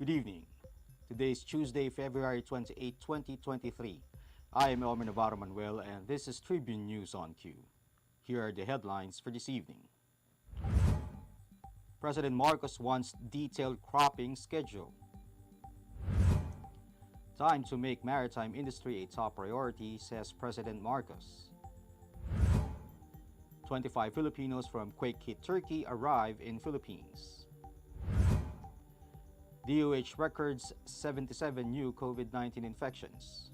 Good evening. Today is Tuesday, February 28, 2023. I am Elmer Navarro Manuel and this is Tribune News on Cue. Here are the headlines for this evening. President Marcos wants detailed cropping schedule. Time to make maritime industry a top priority, says President Marcos. 25 Filipinos from quake-hit Turkey arrive in Philippines. DOH records 77 new COVID-19 infections.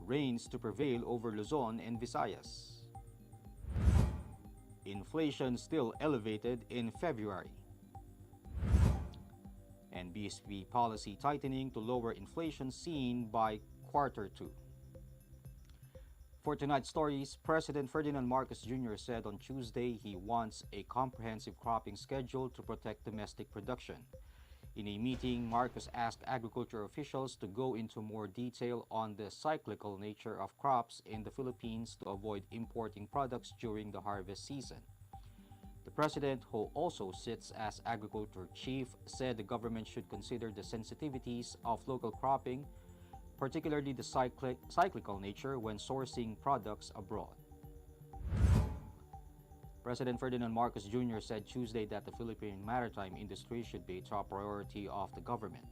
Rains to prevail over Luzon and Visayas. Inflation still elevated in February. And BSP policy tightening to lower inflation seen by Q2. For tonight's stories, President Ferdinand Marcos Jr. said on Tuesday he wants a comprehensive cropping schedule to protect domestic production. In a meeting, Marcos asked agriculture officials to go into more detail on the cyclical nature of crops in the Philippines to avoid importing products during the harvest season. The president, who also sits as agriculture chief, said the government should consider the sensitivities of local cropping, particularly the cyclical nature when sourcing products abroad. President Ferdinand Marcos Jr. said Tuesday that the Philippine maritime industry should be a top priority of the government.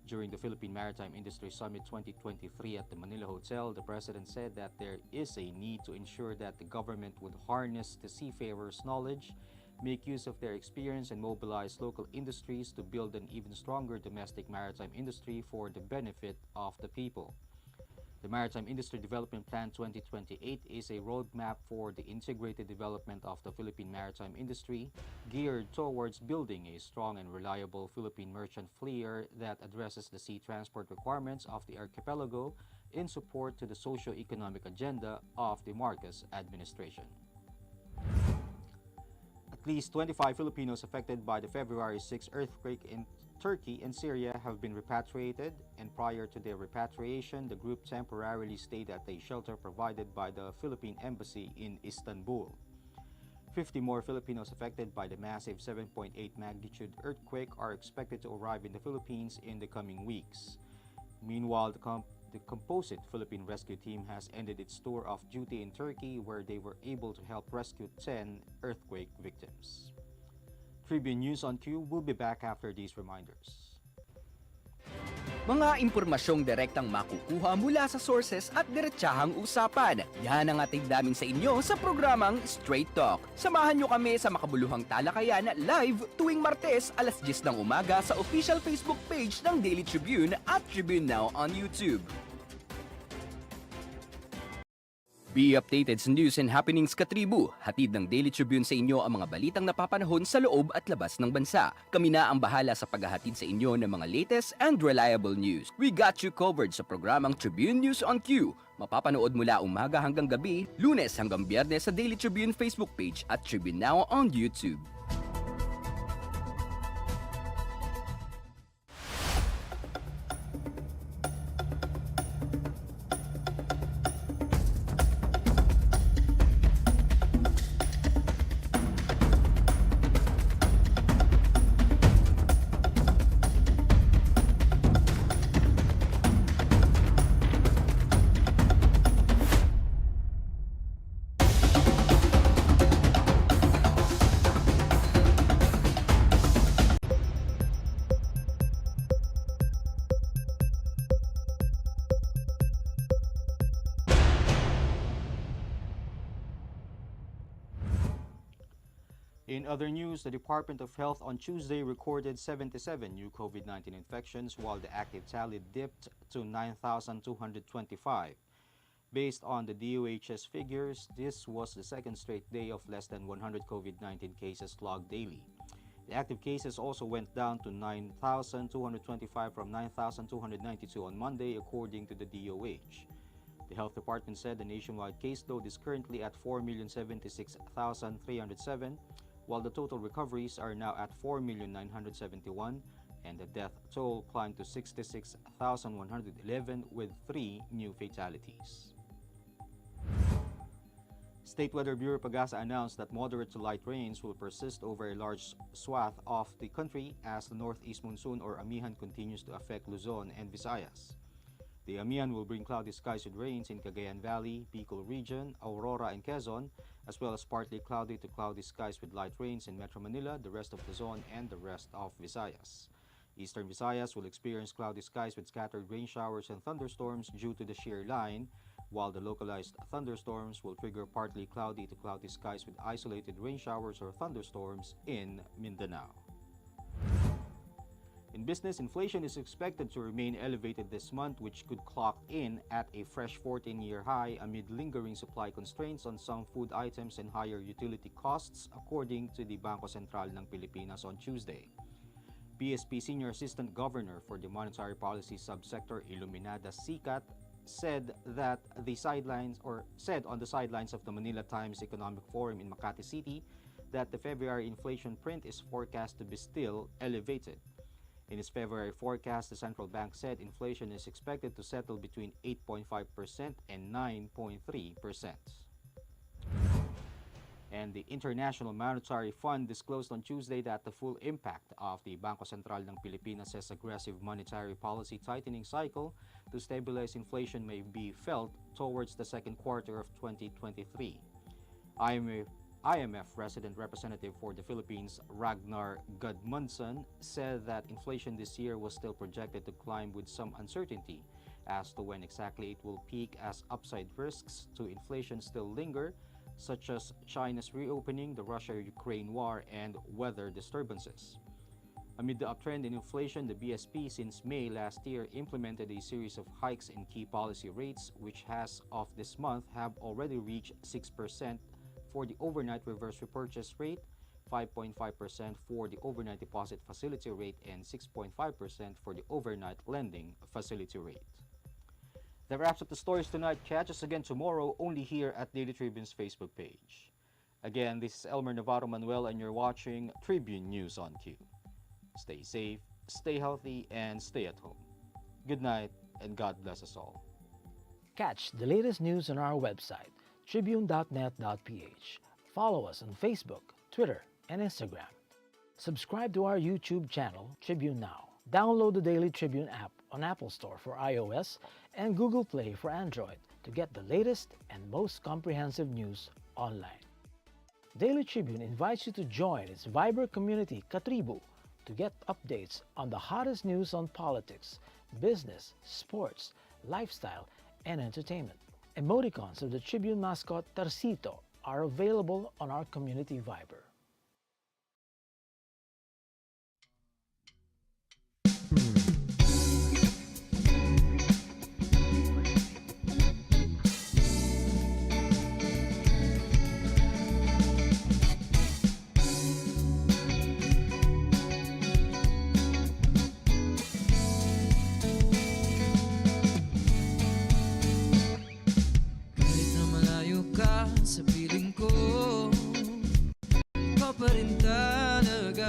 During the Philippine Maritime Industry Summit 2023 at the Manila Hotel, the president said that there is a need to ensure that the government would harness the seafarers' knowledge, make use of their experience, and mobilize local industries to build an even stronger domestic maritime industry for the benefit of the people. The Maritime Industry Development Plan 2028 is a roadmap for the integrated development of the Philippine maritime industry, geared towards building a strong and reliable Philippine merchant fleet that addresses the sea transport requirements of the archipelago in support to the socio-economic agenda of the Marcos administration. At least 25 Filipinos affected by the February 6 earthquake in Turkey and Syria have been repatriated, and prior to their repatriation, the group temporarily stayed at a shelter provided by the Philippine Embassy in Istanbul. 50 more Filipinos affected by the massive 7.8 magnitude earthquake are expected to arrive in the Philippines in the coming weeks. Meanwhile, the composite Philippine rescue team has ended its tour of duty in Turkey, where they were able to help rescue 10 earthquake victims. Tribune News on Cue will be back after these reminders. Mga impormasyong direktang makukuha mula sa sources at diretsahang usapan. Yan ang ating damin sa inyo sa programang Straight Talk. Samahan nyo kami sa makabuluhang talakayan live tuwing Martes alas 10 ng umaga sa official Facebook page ng Daily Tribune at Tribune Now on YouTube. Be updated sa news and happenings katribu. Hatid ng Daily Tribune sa inyo ang mga balitang napapanahon sa loob at labas ng bansa. Kami na ang bahala sa paghahatid sa inyo ng mga latest and reliable news. We got you covered sa programang Tribune News on Cue. Mapapanood mula umaga hanggang gabi, Lunes hanggang Biyernes sa Daily Tribune Facebook page at Tribune Now on YouTube. In other news, the Department of Health on Tuesday recorded 77 new COVID-19 infections, while the active tally dipped to 9,225. Based on the DOH's figures, this was the second straight day of less than 100 COVID-19 cases logged daily. The active cases also went down to 9,225 from 9,292 on Monday, according to the DOH. The Health Department said the nationwide caseload is currently at 4,076,307, while the total recoveries are now at 4,971, and the death toll climbed to 66,111 with 3 new fatalities. State Weather Bureau Pagasa announced that moderate to light rains will persist over a large swath of the country as the northeast monsoon or Amihan continues to affect Luzon and Visayas. The Amihan will bring cloudy skies with rains in Cagayan Valley, Bicol region, Aurora, and Quezon, as well as partly cloudy to cloudy skies with light rains in Metro Manila, the rest of Luzon, and the rest of Visayas. Eastern Visayas will experience cloudy skies with scattered rain showers and thunderstorms due to the shear line, while the localized thunderstorms will trigger partly cloudy to cloudy skies with isolated rain showers or thunderstorms in Mindanao. In business, inflation is expected to remain elevated this month, which could clock in at a fresh 14-year high amid lingering supply constraints on some food items and higher utility costs, according to the Bangko Sentral ng Pilipinas on Tuesday. BSP Senior Assistant Governor for the Monetary Policy Subsector Iluminada Sikat said on the sidelines of the Manila Times Economic Forum in Makati City that the February inflation print is forecast to be still elevated. In its February forecast, the central bank said inflation is expected to settle between 8.5% and 9.3%. And the International Monetary Fund disclosed on Tuesday that the full impact of the Bangko Sentral ng Pilipinas' aggressive monetary policy tightening cycle to stabilize inflation may be felt towards the second quarter of 2023. IMF Resident Representative for the Philippines, Ragnar Gudmundsson, said that inflation this year was still projected to climb with some uncertainty as to when exactly it will peak, as upside risks to inflation still linger, such as China's reopening, the Russia-Ukraine war, and weather disturbances. Amid the uptrend in inflation, the BSP since May last year implemented a series of hikes in key policy rates, which as of this month have already reached 6% for the overnight reverse repurchase rate, 5.5% for the overnight deposit facility rate, and 6.5% for the overnight lending facility rate. That wraps up the stories tonight. Catch us again tomorrow only here at Daily Tribune's Facebook page. Again, this is Elmer Navarro Manuel and you're watching Tribune News on Cue. Stay safe, stay healthy, and stay at home. Good night, and God bless us all. Catch the latest news on our website, tribune.net.ph. Follow us on Facebook, Twitter, and Instagram. Subscribe to our YouTube channel, Tribune Now. Download the Daily Tribune app on Apple Store for iOS and Google Play for Android to get the latest and most comprehensive news online. Daily Tribune invites you to join its vibrant community, Katribu, to get updates on the hottest news on politics, business, sports, lifestyle, and entertainment. Emoticons of the Tribune mascot Tarsito are available on our community Viber. Sa piling ko, ikaw pa rin talaga.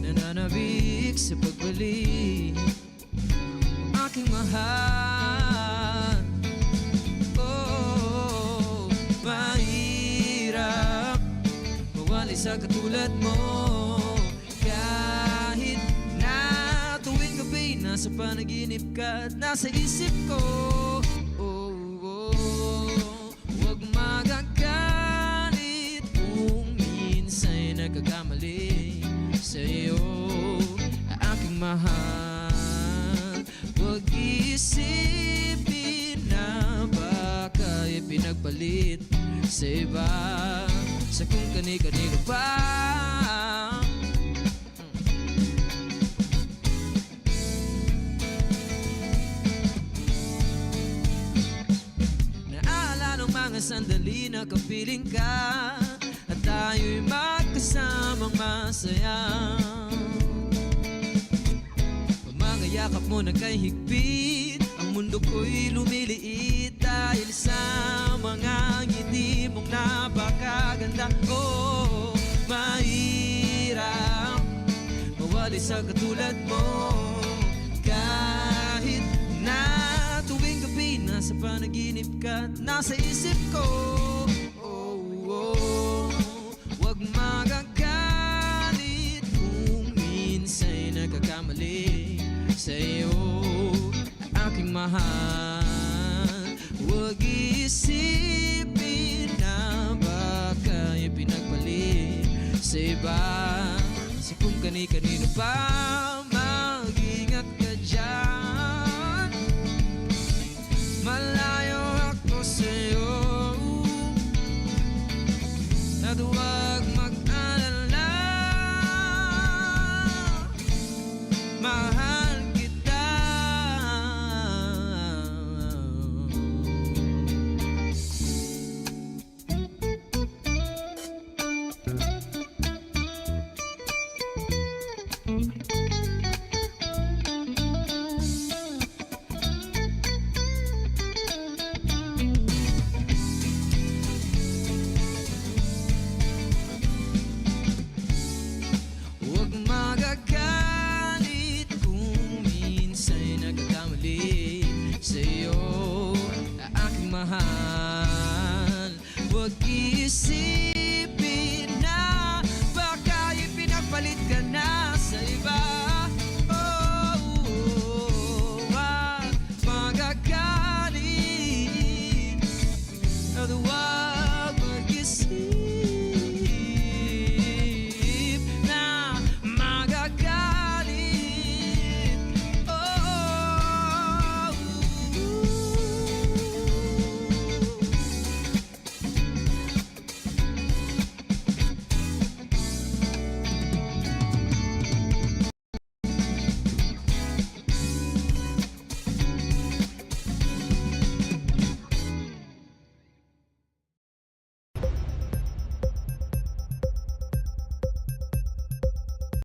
Nananabik sa pagbalik, aking mahal. Mahirap mawali sa katulad mo, kahit na tuwing gabi nasa panaginip ka at nasa isip ko. Huwag magagalit kung minsa'y nagkakamali sa'yo, aking mahal. Huwag isipin na baka ipinagpalit sa iba, sa kung kani-kanino pa. Mga sandali na kapiling ka at tayo'y magkasamang masaya. Pag mga yakap mo na kay higpit, ang mundo ko'y lumiliit dahil sa mga ngiti mong napakaganda. Mahirap mawali sa katulad mo, kahit na tuwing gabi na nasa panaginip ka at nasa isip ko. Huwag magagalit kung minsa'y nagkakamali sa'yo, aking mahal. Huwag isipin na baka ipinagpalit sa iba. Sa kung kani-kanino pa, mag-ingat ka dyan. Malayo ako sa'yo at huwag mag-alala.